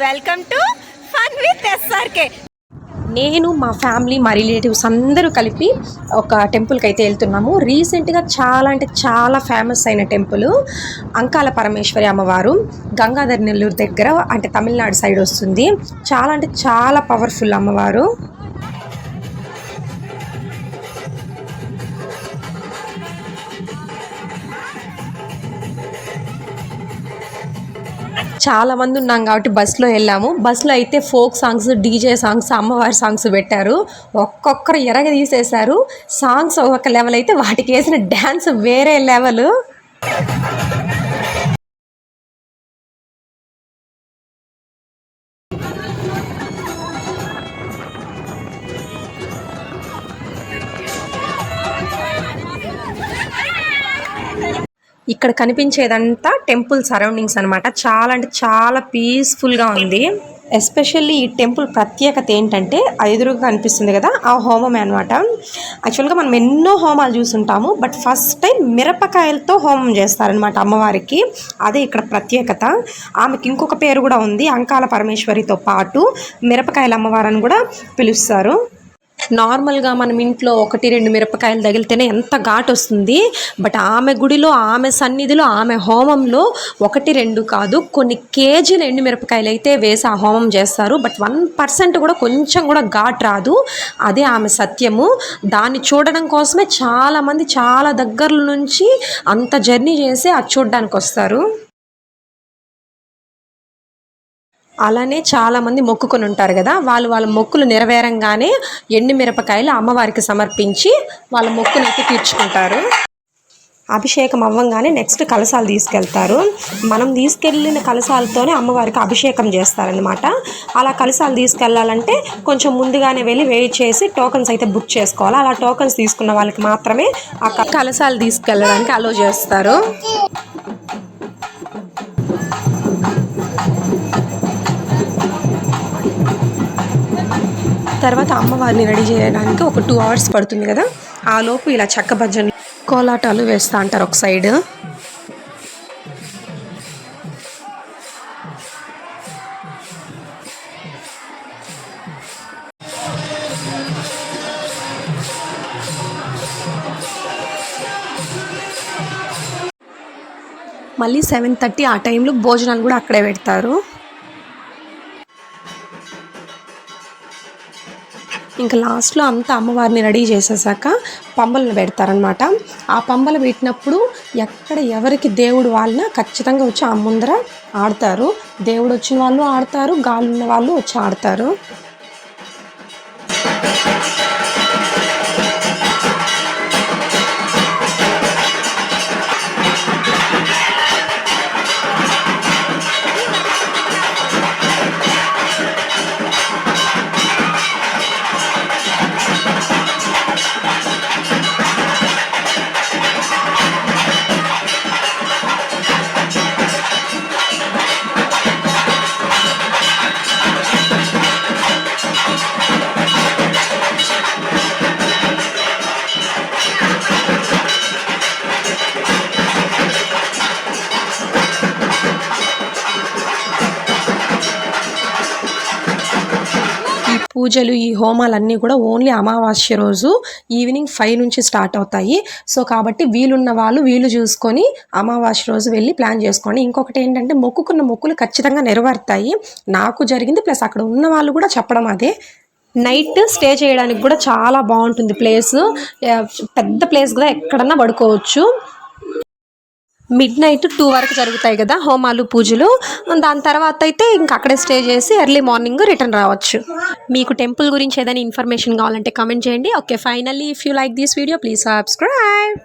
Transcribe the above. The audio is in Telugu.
Welcome to fun with SRK. నేను మా ఫ్యామిలీ మా రిలేటివ్స్ అందరూ కలిపి ఒక టెంపుల్కి అయితే వెళ్తున్నాము. రీసెంట్గా చాలా అంటే చాలా ఫేమస్ అయిన టెంపుల్ అంకాల పరమేశ్వరి అమ్మవారు, గంగాధర్ నెల్లూరు దగ్గర, అంటే తమిళనాడు సైడ్ వస్తుంది. చాలా అంటే చాలా పవర్ఫుల్ అమ్మవారు. చాలా మంది ఉన్నాం కాబట్టి బస్సులో వెళ్ళాము. బస్సులో అయితే ఫోక్ సాంగ్స్, డీజే సాంగ్స్, అమ్మవారి సాంగ్స్ పెట్టారు. ఒక్కొక్కరు ఎరగ తీసేశారు. సాంగ్స్ ఒక లెవెల్ అయితే వాటికి వేసిన డ్యాన్స్ వేరే లెవెల్. ఇక్కడ కనిపించేదంతా టెంపుల్ సరౌండింగ్స్ అనమాట. చాలా అంటే చాలా పీస్ఫుల్గా ఉంది. ఎస్పెషల్లీ ఈ టెంపుల్ ప్రత్యేకత ఏంటంటే ఎదురుగా కనిపిస్తుంది కదా, ఆ హోమమే అనమాట. యాక్చువల్గా మనం ఎన్నో హోమాలు చూసుంటాము, బట్ ఫస్ట్ టైం మిరపకాయలతో హోమం చేస్తారనమాట అమ్మవారికి. అదే ఇక్కడ ప్రత్యేకత. ఆమెకి ఇంకొక పేరు కూడా ఉంది, అంకాల పరమేశ్వరితో పాటు మిరపకాయల అమ్మవారిని కూడా పిలుస్తారు. నార్మల్గా మనం ఇంట్లో 1-2 మిరపకాయలు తగిలితేనే ఎంత ఘాటు వస్తుంది, బట్ ఆమె గుడిలో, ఆమె సన్నిధిలో, ఆమె హోమంలో 1-2 కాదు, కొన్ని కేజీలు ఎండు మిరపకాయలు అయితే వేసి ఆ హోమం చేస్తారు. బట్ 1% కూడా కొంచెం కూడా ఘాటు రాదు. అదే ఆమె సత్యము. దాన్ని చూడడం కోసమే చాలామంది చాలా దగ్గర నుంచి అంత జర్నీ చేసి అది చూడడానికి వస్తారు. అలానే చాలామంది మొక్కుకొని ఉంటారు కదా, వాళ్ళ మొక్కులు నెరవేరంగానే ఎండు మిరపకాయలు అమ్మవారికి సమర్పించి వాళ్ళ మొక్కునైతే తీర్చుకుంటారు. అభిషేకం అవ్వంగానే నెక్స్ట్ కలశాలు తీసుకెళ్తారు. మనం తీసుకెళ్ళిన కలశాలతోనే అమ్మవారికి అభిషేకం చేస్తారనమాట. అలా కలశాలు తీసుకెళ్ళాలంటే కొంచెం ముందుగానే వెళ్ళి వెయిట్ చేసి టోకన్స్ అయితే బుక్ చేసుకోవాలి. అలా టోకన్స్ తీసుకున్న వాళ్ళకి మాత్రమే ఆ కలశాలు తీసుకెళ్ళడానికి అలో చేస్తారు. తర్వాత అమ్మవారిని రెడీ చేయడానికి ఒక 2 hours పడుతుంది కదా, ఆ లోపు ఇలా చెక్క భజన, కోలాటాలు వేస్తూ అంటారు ఒక సైడ్. మళ్ళీ 7:30 ఆ టైంలో భోజనాలు కూడా అక్కడే పెడతారు. ఇంకా లాస్ట్లో అంతా అమ్మవారిని రెడీ చేసేసాక పంబలను పెడతారనమాట. ఆ పంబలు పెట్టినప్పుడు ఎక్కడ ఎవరికి దేవుడు వాళ్ళ ఖచ్చితంగా వచ్చి ఆ ముందర ఆడతారు. దేవుడు వచ్చిన వాళ్ళు ఆడతారు, గాలు ఉన్న వాళ్ళు వచ్చి ఆడతారు. పూజలు, ఈ హోమాలన్నీ కూడా ఓన్లీ అమావాస్య రోజు ఈవినింగ్ 5 నుంచి స్టార్ట్ అవుతాయి. సో కాబట్టి వీలున్న వాళ్ళు వీలు చూసుకొని అమావాస్య రోజు వెళ్ళి ప్లాన్ చేసుకోండి. ఇంకొకటి ఏంటంటే మొక్కుకున్న మొక్కులు ఖచ్చితంగా నెరవేరుతాయి. నాకు జరిగింది, ప్లస్ అక్కడ ఉన్న వాళ్ళు కూడా చెప్పడం అదే. నైట్ స్టే చేయడానికి కూడా చాలా బాగుంటుంది ప్లేస్. పెద్ద ప్లేస్ కూడా ఎక్కడన్నా పడుకోవచ్చు. midnight 2 వరకు జరుగుతాయి కదా హోమాలు, పూజలు. దాని తర్వాత అయితే ఇంకా అక్కడే స్టే చేసి ఎర్లీ మార్నింగ్ రిటర్న్ రావచ్చు. మీకు టెంపుల్ గురించి ఏదైనా ఇన్ఫర్మేషన్ కావాలంటే కామెంట్ చేయండి. Okay, finally if you like this video please subscribe.